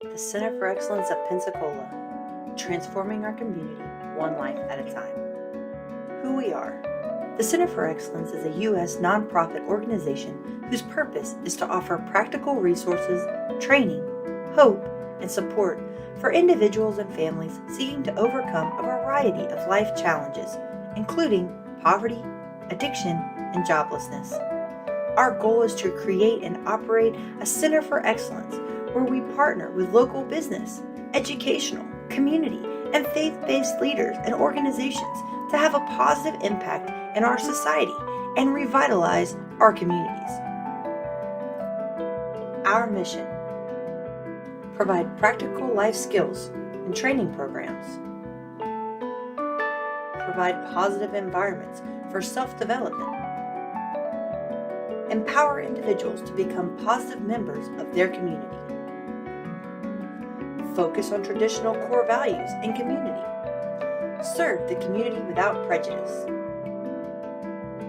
The Center for Excellence at Pensacola, transforming our community one life at a time. Who we are. The Center for Excellence is a U.S. nonprofit organization whose purpose is to offer practical resources, training, hope, and support for individuals and families seeking to overcome a variety of life challenges, including poverty, addiction, and joblessness. Our goal is to create and operate a Center for Excellence where we partner with local business, educational, community, and faith-based leaders and organizations to have a positive impact in our society and revitalize our communities. Our mission: provide practical life skills and training programs, provide positive environments for self-development, empower individuals to become positive members of their community, focus on traditional core values and community, serve the community without prejudice.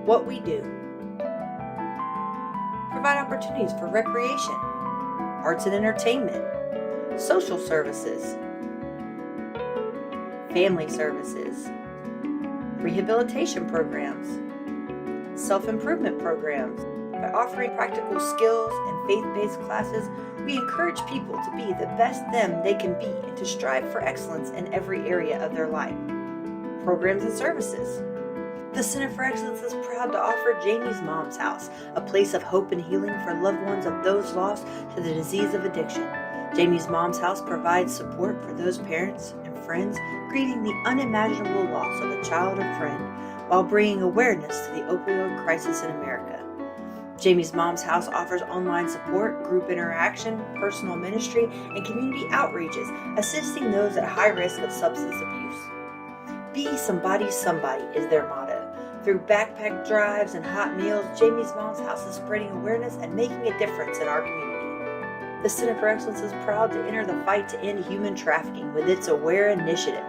What we do: provide opportunities for recreation, arts and entertainment, social services, family services, rehabilitation programs, self-improvement programs. By offering practical skills and faith-based classes, we encourage people to be the best them they can be and to strive for excellence in every area of their life. Programs and services. The Center for Excellence is proud to offer Jamie's Mom's House, a place of hope and healing for loved ones of those lost to the disease of addiction. Jamie's Mom's House provides support for those parents and friends grieving the unimaginable loss of a child or friend while bringing awareness to the opioid crisis in America. Jamie's Mom's House offers online support, group interaction, personal ministry, and community outreaches, assisting those at high risk of substance abuse. Be somebody's somebody is their motto. Through backpack drives and hot meals, Jamie's Mom's House is spreading awareness and making a difference in our community. The Center for Excellence is proud to enter the fight to end human trafficking with its AWARE initiative.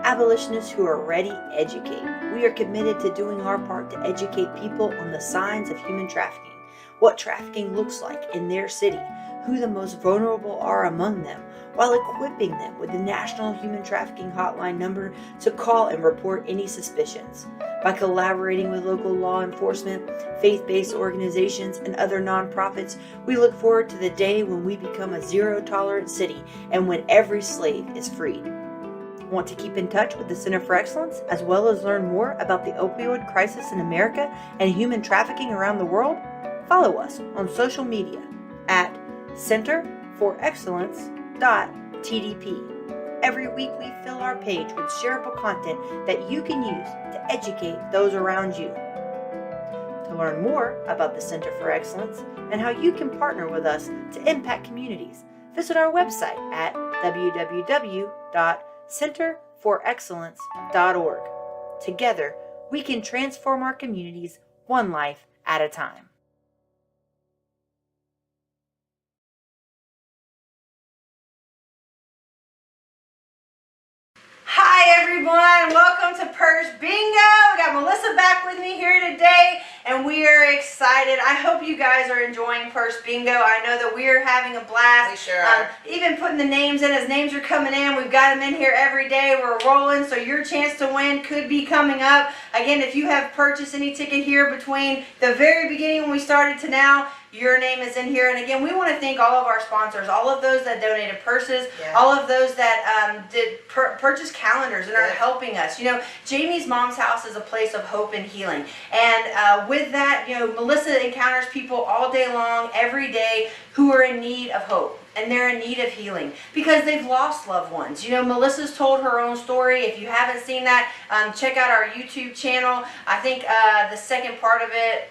Abolitionists who are ready, educate. We are committed to doing our part to educate people on the signs of human trafficking, what trafficking looks like in their city, who the most vulnerable are among them, while equipping them with the National Human Trafficking Hotline number to call and report any suspicions. By collaborating with local law enforcement, faith-based organizations, and other nonprofits, we look forward to the day when we become a zero-tolerance city and when every slave is freed. Want to keep in touch with the Center for Excellence, as well as learn more about the opioid crisis in America and human trafficking around the world? Follow us on social media at centerforexcellence.tdp. Every week we fill our page with shareable content that you can use to educate those around you. To learn more about the Center for Excellence and how you can partner with us to impact communities, visit our website at www.centerforexcellence.org. Together, we can transform our communities one life at a time. Hi everyone, welcome to Purse Bingo. We got Melissa back with me here today and we are excited. I hope you guys are enjoying Purse Bingo. I know that we are having a blast. We sure are. Even putting the names in as names are coming in. We've got them in here every day. We're rolling, so your chance to win could be coming up. Again, if you have purchased any ticket here between the very beginning when we started to now, your name is in here. And again, we want to thank all of our sponsors, all of those that donated purses, all of those that did purchase calendars and are helping us. You know, Jamie's Mom's House is a place of hope and healing. And with that, you know, Melissa encounters people all day long, every day, who are in need of hope. And they're in need of healing because they've lost loved ones. You know, Melissa's told her own story. If you haven't seen that, check out our YouTube channel. I think the second part of it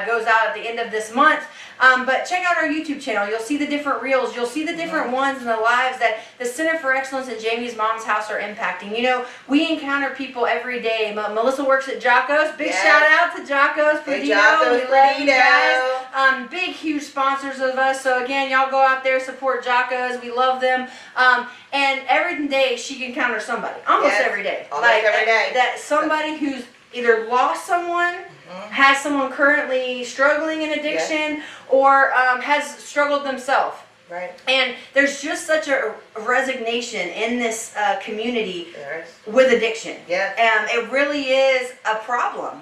goes out at the end of this month. But check out our YouTube channel. You'll see the different reels. You'll see the different ones in the lives that the Center for Excellence and Jamie's Mom's House are impacting. You know, we encounter people every day. Melissa works at Jocko's. Big shout out to Jocko's for Dino. We love you guys. Big, huge sponsors of us. So again, y'all go out there, support Jocko's. We love them. And every day she can encounter somebody. Almost every day. Almost every day. That somebody who's either lost someone, has someone currently struggling in addiction, or has struggled themselves. Right. And there's just such a resignation in this community There is. with addiction. Yeah. It really is a problem.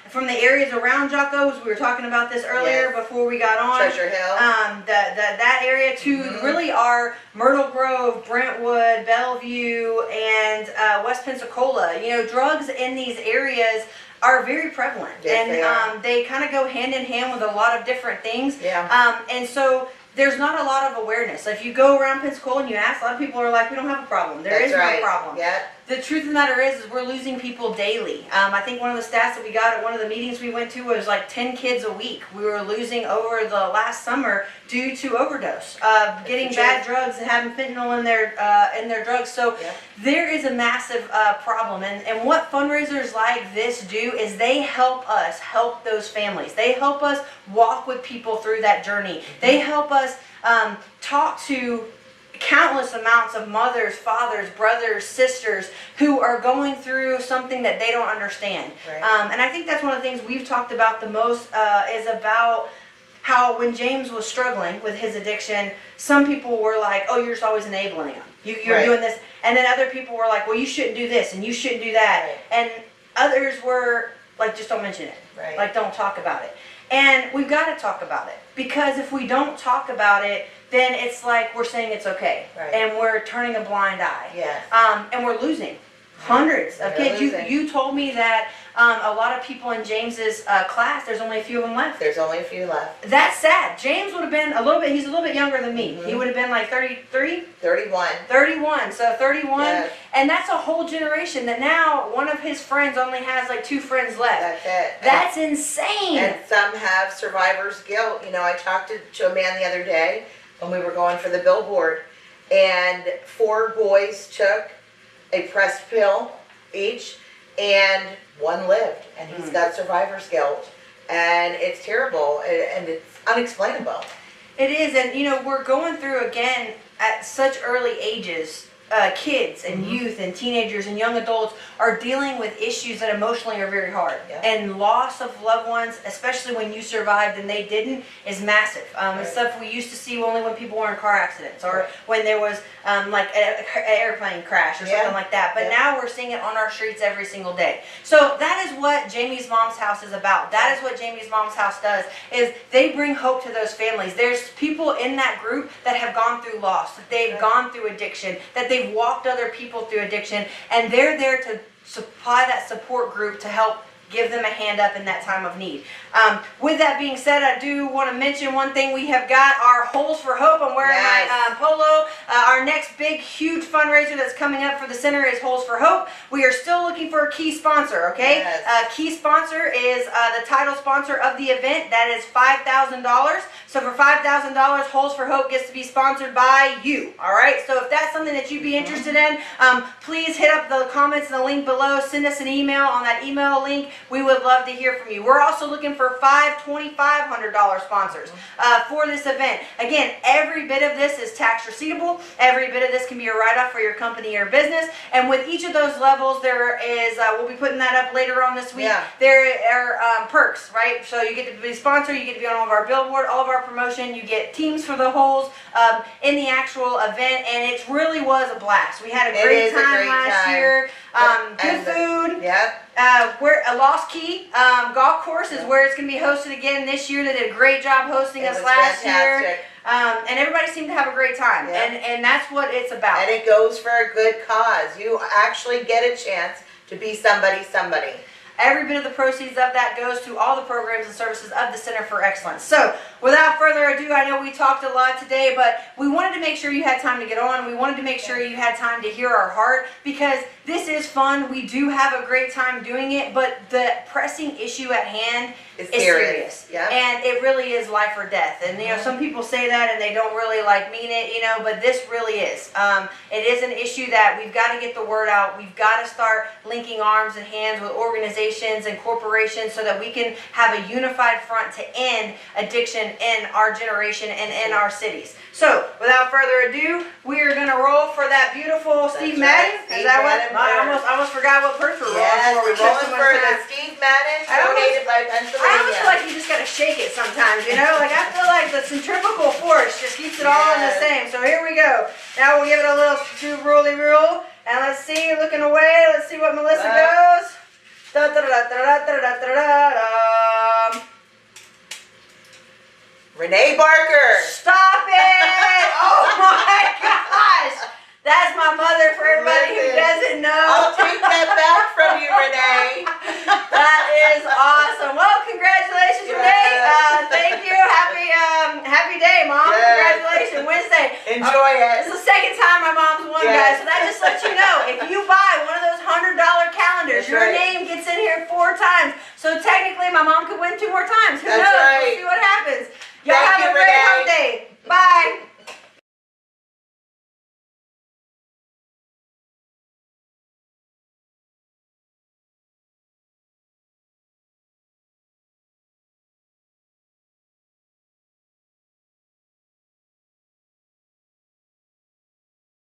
From the areas around Jocko's, we were talking about this earlier before we got on. Treasure Hill. That area to really are Myrtle Grove, Brentwood, Bellevue, and West Pensacola. You know, drugs in these areas are very prevalent. Yes, and they kind of go hand in hand with a lot of different things. Yeah. And so there's not a lot of awareness. If you go around Pensacola and you ask, a lot of people are like, we don't have a problem. There is no problem. Yeah. The truth of the matter is we're losing people daily. I think one of the stats that we got at one of the meetings we went to was like 10 kids a week we were losing over the last summer due to overdose, getting bad drugs and having fentanyl in their drugs. So there is a massive problem. And what fundraisers like this do is they help us help those families. They help us walk with people through that journey. They help us talk to countless amounts of mothers, fathers, brothers, sisters who are going through something that they don't understand. Right. And I think that's one of the things we've talked about the most is about how when James was struggling with his addiction, some people were like, oh, you're just always enabling him. You're doing this. And then other people were like, well, you shouldn't do this and you shouldn't do that. Right. And others were like, just don't mention it. Right. Like, don't talk about it. And we've got to talk about it. Because if we don't talk about it, then it's like we're saying it's okay. Right. And we're turning a blind eye. Yes. And we're losing hundreds of kids. You told me that a lot of people in James's class, there's only a few of them left. There's only a few left. That's sad. James would have been he's a little bit younger than me. He would have been like 33? 31. 31. So 31. Yes. And that's a whole generation that now one of his friends only has like 2 friends left. That's it. That's insane. And some have survivor's guilt. You know, I talked to a man the other day when we were going for the billboard, and 4 boys took a pressed pill each, and 1 lived, and he's got survivor's guilt, and it's terrible, and it's unexplainable. It is, and you know, we're going through again at such early ages. Kids and youth and teenagers and young adults are dealing with issues that emotionally are very hard. Yeah. And loss of loved ones, especially when you survived and they didn't, is massive. It's stuff we used to see only when people were in car accidents or when there was like an airplane crash or something like that. But now we're seeing it on our streets every single day. So that is what Jamie's Mom's House is about. That is what Jamie's Mom's House does, is they bring hope to those families. There's people in that group that have gone through loss, that they've gone through addiction, that they've walked other people through addiction, and they're there to supply that support group to help give them a hand up in that time of need. With that being said, I do want to mention one thing. We have got our Holes for Hope. I'm wearing my polo. Our next big, huge fundraiser that's coming up for the center is Holes for Hope. We are still looking for a key sponsor, okay? Key sponsor is the title sponsor of the event. That is $5,000. So for $5,000, Holes for Hope gets to be sponsored by you, all right? So if that's something that you'd be interested in, please hit up the comments and the link below. Send us an email on that email link. We would love to hear from you. We're also looking for 5 $2,500 sponsors for this event. Again, every bit of this is tax receivable. Every bit of this can be a write-off for your company or business. And with each of those levels, there is, we'll be putting that up later on this week. There are perks, right? So you get to be sponsored, you get to be on all of our billboard, all of our promotion, you get teams for the holes in the actual event, and it really was a blast. We had a great time last year. Good food. Where a Lost Key golf course is where it's going to be hosted again this year. They did a great job hosting us last year. And everybody seemed to have a great time. And that's what it's about. And it goes for a good cause. You actually get a chance to be somebody. Every bit of the proceeds of that goes to all the programs and services of the Center for Excellence. So, without further ado, I know we talked a lot today, but we wanted to make sure you had time to get on. We wanted to make sure you had time to hear our heart, because this is fun. We do have a great time doing it, but the pressing issue at hand is serious. And it really is life or death. And you know, some people say that and they don't really mean it, you know, but this really is. It is an issue that we've got to get the word out. We've got to start linking arms and hands with organizations and corporations so that we can have a unified front to end addiction in our generation and in our cities. So, without further ado, we are going to roll for that beautiful Steve Madden. Is that what? I almost forgot what purse we're rolling for. We're rolling for the Steve Madden, donated by Pennsylvania. I almost feel like you just got to shake it sometimes, you know? Like, I feel like times. The centrifugal force just keeps it all in the same. So here we go. Now we'll give it a little rule. And let's see, looking away. Let's see what Melissa goes. Da, da, da, da, da, da, da, da, da. Renee Barker. Stop it! Oh my gosh! That's my mother for everybody who doesn't know. I'll take that back from you, Renee. That is awesome. Well, congratulations, Renee. Thank you. Happy day, Mom. Congratulations. Wednesday. Enjoy it. It's the second time my mom's won, guys. So that just lets you know, if you buy one of those $100 calendars, your name gets in here 4 times. So technically, my mom could win 2 more times. Who knows?